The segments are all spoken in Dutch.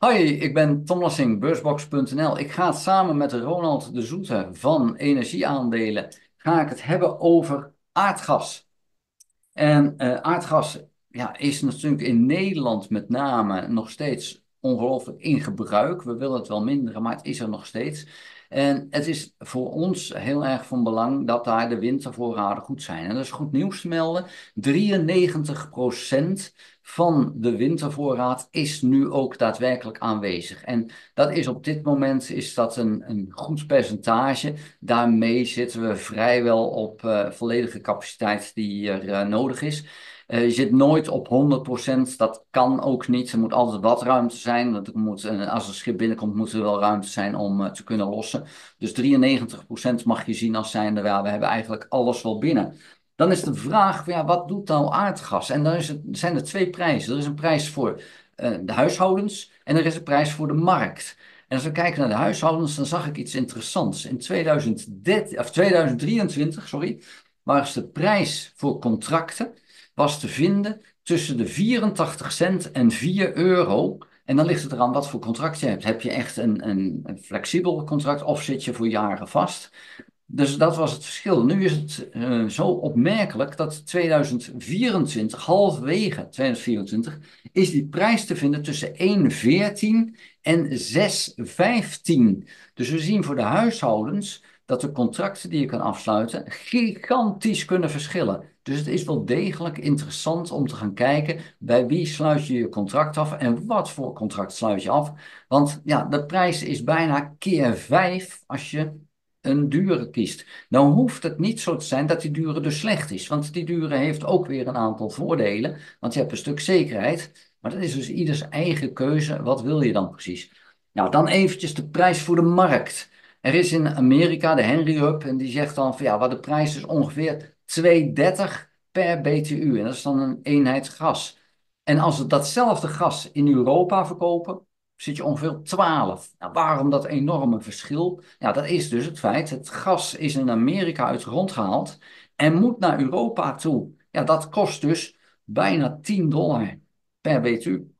Hoi, ik ben Tom Lassing, beursbox.nl. Ik ga het samen met Ronald de Zoete van Energieaandelen ga ik het hebben over aardgas. En aardgas ja, is natuurlijk in Nederland met name nog steeds ongelooflijk in gebruik. We willen het wel minderen, maar het is er nog steeds. En het is voor ons heel erg van belang dat daar de wintervoorraden goed zijn. En dat is goed nieuws te melden. 93% van de wintervoorraad is nu ook daadwerkelijk aanwezig. En dat is op dit moment is dat een goed percentage. Daarmee zitten we vrijwel op volledige capaciteit die er nodig is. Je zit nooit op 100%, dat kan ook niet. Er moet altijd wat ruimte zijn. Als een schip binnenkomt, moet er wel ruimte zijn om te kunnen lossen. Dus 93% mag je zien als zijnde, ja, we hebben eigenlijk alles wel binnen. Dan is de vraag, ja, wat doet nou aardgas? En dan zijn er twee prijzen. Er is een prijs voor de huishoudens en er is een prijs voor de markt. En als we kijken naar de huishoudens, dan zag ik iets interessants. In 2023, sorry, was de prijs voor contracten was te vinden tussen de 84 cent en 4 euro. En dan ligt het eraan wat voor contract je hebt. Heb je echt een flexibel contract of zit je voor jaren vast? Dus dat was het verschil. Nu is het zo opmerkelijk dat 2024, halverwege 2024, is die prijs te vinden tussen 1,14 en 6,15. Dus we zien voor de huishoudens dat de contracten die je kan afsluiten gigantisch kunnen verschillen. Dus het is wel degelijk interessant om te gaan kijken bij wie sluit je je contract af en wat voor contract sluit je af. Want ja, de prijs is bijna keer 5 als je een dure kiest. Nou hoeft het niet zo te zijn dat die dure dus slecht is. Want die dure heeft ook weer een aantal voordelen. Want je hebt een stuk zekerheid. Maar dat is dus ieders eigen keuze. Wat wil je dan precies? Nou, dan eventjes de prijs voor de markt. Er is in Amerika de Henry Hub en die zegt dan van ja, wat de prijs is ongeveer 2,30 per BTU. En dat is dan een eenheid gas. En als we datzelfde gas in Europa verkopen, zit je ongeveer op 12. Nou, waarom dat enorme verschil? Ja, dat is dus het feit, het gas is in Amerika uit de grond gehaald en moet naar Europa toe. Ja, dat kost dus bijna $10 per BTU.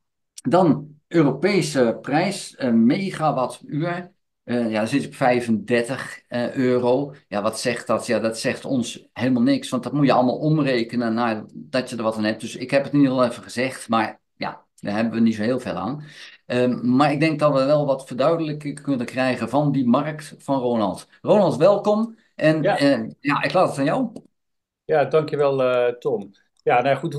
Dan Europese prijs, megawattuur. Ja, dan zit je op 35 euro. Ja, wat zegt dat? Ja, dat zegt ons helemaal niks, want dat moet je allemaal omrekenen naar dat je er wat aan hebt. Dus ik heb het niet al even gezegd, maar ja, daar hebben we niet zo heel veel aan. Maar ik denk dat we wel wat verduidelijking kunnen krijgen van die markt van Ronald. Ronald, welkom. En Ja, ja, ik laat het aan jou. ja, dankjewel Tom. Ja, nou goed,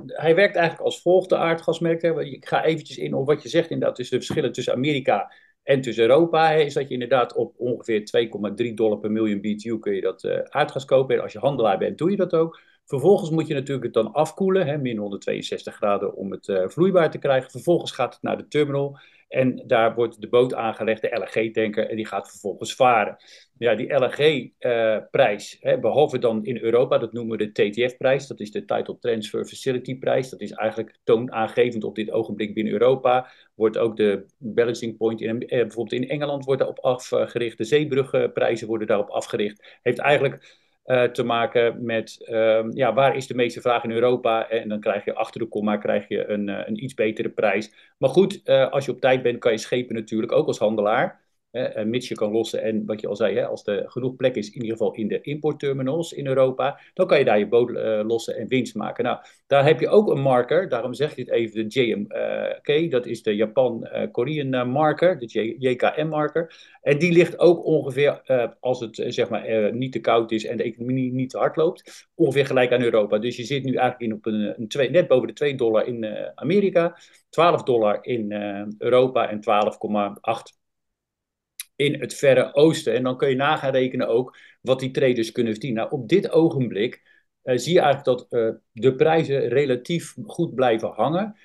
hij werkt eigenlijk als volgt, de aardgasmarkt. Hè. Ik ga eventjes in op wat je zegt inderdaad, tussen de verschillen tussen Amerika en tussen Europa. Hè, is dat je inderdaad op ongeveer $2,3 per miljoen BTU kun je dat aardgas kopen. En als je handelaar bent, doe je dat ook. Vervolgens moet je natuurlijk het dan afkoelen, hè, min 162 graden om het vloeibaar te krijgen. Vervolgens gaat het naar de terminal en daar wordt de boot aangelegd, de LNG-tanker, en die gaat vervolgens varen. Ja, die LNG-prijs, behalve dan in Europa, dat noemen we de TTF-prijs, dat is de Title Transfer Facility-prijs. Dat is eigenlijk toonaangevend op dit ogenblik binnen Europa. Wordt ook de balancing point, bijvoorbeeld in Engeland wordt daarop afgericht. De zeebrugprijzen worden daarop afgericht. Heeft eigenlijk te maken met ja, waar is de meeste vraag in Europa? En dan krijg je achter de komma krijg je een iets betere prijs. Maar goed, als je op tijd bent, kan je schepen natuurlijk ook als handelaar. Mits je kan lossen en wat je al zei, als er genoeg plek is, in ieder geval in de importterminals in Europa, dan kan je daar je boot lossen en winst maken. Nou, daar heb je ook een marker, daarom zeg je het even, de JMK, dat is de Japan-Korean marker, de JKM-marker. En die ligt ook ongeveer, als het zeg maar niet te koud is en de economie niet te hard loopt, ongeveer gelijk aan Europa. Dus je zit nu eigenlijk in op net boven de $2 in Amerika, $12 in Europa en 12,8 in het Verre Oosten. En dan kun je nagaan rekenen ook wat die traders kunnen verdienen. Nou, op dit ogenblik zie je eigenlijk dat de prijzen relatief goed blijven hangen.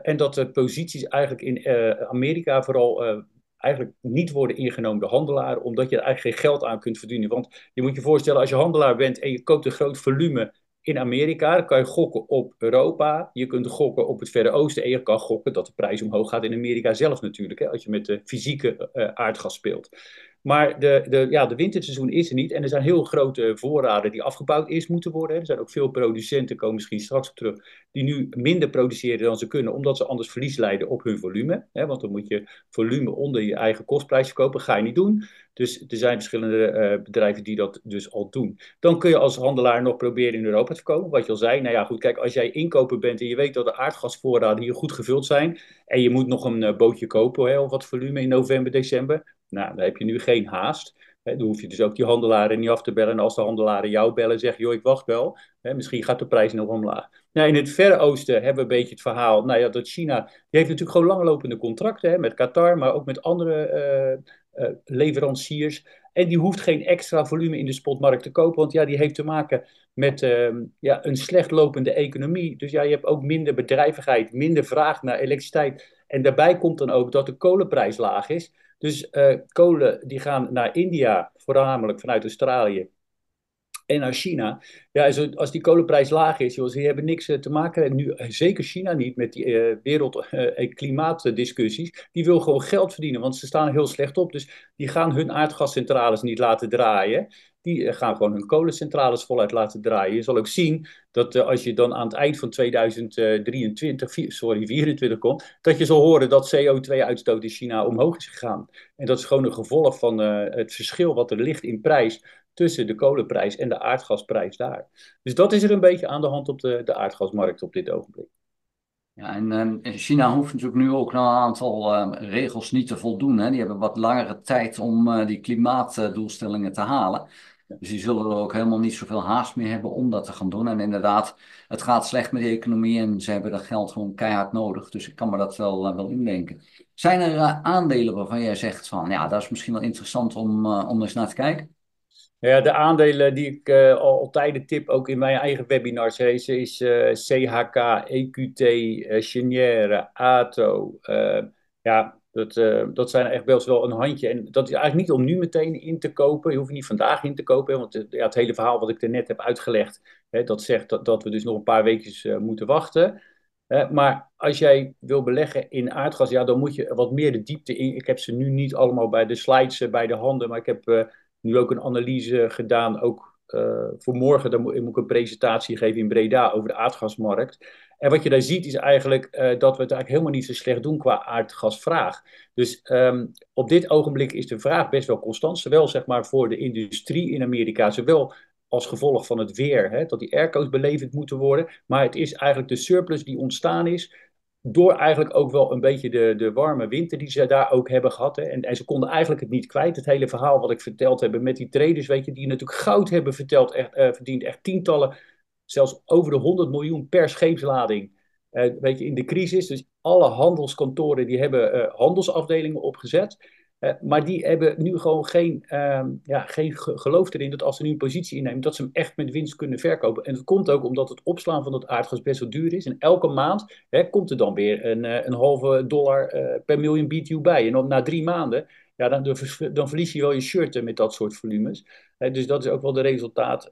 En dat de posities eigenlijk in Amerika vooral eigenlijk niet worden ingenomen door handelaren, omdat je er eigenlijk geen geld aan kunt verdienen. Want je moet je voorstellen, als je handelaar bent en je koopt een groot volume in Amerika, dan kan je gokken op Europa, je kunt gokken op het Verre Oosten en je kan gokken dat de prijs omhoog gaat in Amerika zelf natuurlijk, hè, als je met de fysieke aardgas speelt. Maar de winterseizoen is er niet. En er zijn heel grote voorraden die afgebouwd eerst moeten worden. Er zijn ook veel producenten, komen misschien straks op terug, die nu minder produceren dan ze kunnen, omdat ze anders verlies lijden op hun volume. Want dan moet je volume onder je eigen kostprijs verkopen. Ga je niet doen. Dus er zijn verschillende bedrijven die dat dus al doen. Dan kun je als handelaar nog proberen in Europa te verkopen. Wat je al zei. Nou ja, goed, kijk, als jij inkoper bent en je weet dat de aardgasvoorraden hier goed gevuld zijn. En je moet nog een bootje kopen, of wat volume in november, december. Nou, dan heb je nu geen haast. Dan hoef je dus ook die handelaren niet af te bellen. En als de handelaren jou bellen, zeg je, joh, ik wacht wel. Misschien gaat de prijs nog omlaag. Nou, in het Verre Oosten hebben we een beetje het verhaal. Nou ja, dat China, die heeft natuurlijk gewoon langlopende contracten met Qatar, maar ook met andere leveranciers. En die hoeft geen extra volume in de spotmarkt te kopen, want ja, die heeft te maken met een slecht lopende economie. Dus ja, je hebt ook minder bedrijvigheid, minder vraag naar elektriciteit. En daarbij komt dan ook dat de kolenprijs laag is. Dus kolen die gaan naar India, voornamelijk vanuit Australië en naar China. Ja, als die kolenprijs laag is, joh, ze hebben niks te maken. En nu zeker China niet met die klimaatdiscussies. Die wil gewoon geld verdienen, want ze staan heel slecht op. Dus die gaan hun aardgascentrales niet laten draaien. Die gaan gewoon hun kolencentrales voluit laten draaien. Je zal ook zien dat als je dan aan het eind van 2024 komt, dat je zal horen dat CO2-uitstoot in China omhoog is gegaan. En dat is gewoon een gevolg van het verschil wat er ligt in prijs tussen de kolenprijs en de aardgasprijs daar. Dus dat is er een beetje aan de hand op de aardgasmarkt op dit ogenblik. Ja, en China hoeft natuurlijk nu ook naar een aantal regels niet te voldoen. Hè. Die hebben wat langere tijd om die klimaatdoelstellingen te halen. Dus die zullen er ook helemaal niet zoveel haast meer hebben om dat te gaan doen. En inderdaad, het gaat slecht met de economie en ze hebben dat geld gewoon keihard nodig. Dus ik kan me dat wel indenken. Zijn er aandelen waarvan jij zegt van, ja, dat is misschien wel interessant om eens naar te kijken? Ja, de aandelen die ik al tijden tip, ook in mijn eigen webinars, is CHK, EQT, Cheniere, ATO. Ja, dat zijn echt best wel een handje. En dat is eigenlijk niet om nu meteen in te kopen. Je hoeft niet vandaag in te kopen, want ja, het hele verhaal wat ik er net heb uitgelegd, dat zegt dat we dus nog een paar weken moeten wachten. Maar als jij wil beleggen in aardgas, ja, dan moet je wat meer de diepte in. Ik heb ze nu niet allemaal bij de slides bij de handen, maar ik heb nu ook een analyse gedaan, ook voor morgen. Dan moet ik een presentatie geven in Breda over de aardgasmarkt. En wat je daar ziet is eigenlijk dat we het eigenlijk helemaal niet zo slecht doen qua aardgasvraag. Dus op dit ogenblik is de vraag best wel constant, zowel zeg maar voor de industrie in Amerika, zowel als gevolg van het weer, dat die airco's belevend moeten worden. Maar het is eigenlijk de surplus die ontstaan is door eigenlijk ook wel een beetje de warme winter die ze daar ook hebben gehad. Hè. En ze konden eigenlijk het niet kwijt. Het hele verhaal wat ik verteld heb met die traders, weet je, die natuurlijk goud hebben verteld, verdiend echt tientallen, zelfs over de 100 miljoen per scheepslading. Weet je, in de crisis. Dus alle handelskantoren die hebben handelsafdelingen opgezet. Maar die hebben nu gewoon geen geloof erin dat als ze nu een positie innemen, dat ze hem echt met winst kunnen verkopen. En dat komt ook omdat het opslaan van dat aardgas best wel duur is. En elke maand komt er dan weer een halve dollar per miljoen BTU bij. En na 3 maanden, ja, dan verlies je wel je shirt met dat soort volumes. Dus dat is ook wel de resultaat.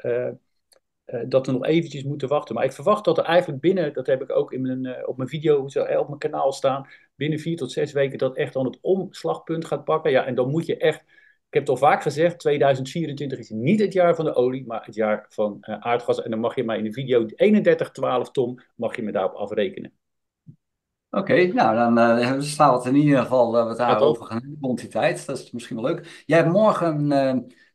Dat we nog eventjes moeten wachten. Maar ik verwacht dat er eigenlijk binnen, dat heb ik ook op mijn video op mijn kanaal staan, binnen 4 tot 6 weken dat echt dan het omslagpunt gaat pakken. Ja, en dan moet je echt, ik heb het al vaak gezegd, 2024 is niet het jaar van de olie, maar het jaar van aardgas. En dan mag je mij in de video 3112 ton, mag je me daarop afrekenen. Oké, nou dan staan we het in ieder geval wat Ja, toch? daarover gaan hebben rond die tijd. Dat is misschien wel leuk. Jij hebt morgen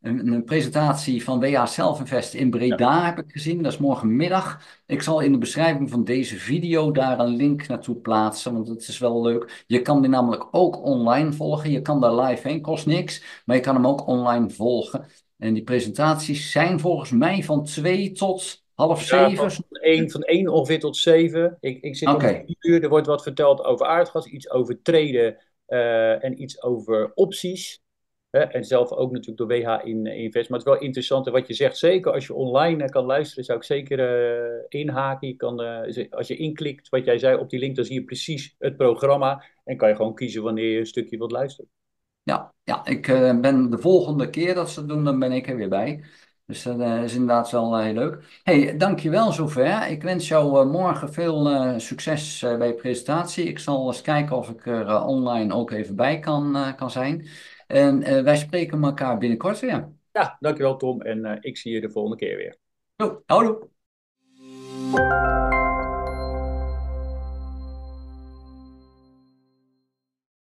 een presentatie van WA Selfinvest in Ja. Breda, heb ik gezien. Dat is morgenmiddag. Ik zal in de beschrijving van deze video daar een link naartoe plaatsen, want het is wel leuk. Je kan die namelijk ook online volgen. Je kan daar live heen, kost niks, maar je kan hem ook online volgen. En die presentaties zijn volgens mij van 2 tot half Ja, 7. van 1 ongeveer tot 7. Ik zit om Oké. 4 uur. Er wordt wat verteld over aardgas, iets over traden en iets over opties. En zelf ook natuurlijk door WH Invest. Maar het is wel interessant. En wat je zegt, zeker als je online kan luisteren, zou ik zeker inhaken. Als je inklikt wat jij zei op die link, dan zie je precies het programma. En kan je gewoon kiezen wanneer je een stukje wilt luisteren. Ja, ik ben de volgende keer dat ze het doen, dan ben ik er weer bij. Dus dat is inderdaad wel heel leuk. Hey, dankjewel zover. Ik wens jou morgen veel succes bij je presentatie. Ik zal eens kijken of ik er online ook even bij kan zijn. En wij spreken elkaar binnenkort weer. Ja, dankjewel Tom en ik zie je de volgende keer weer. Jo, houdoe.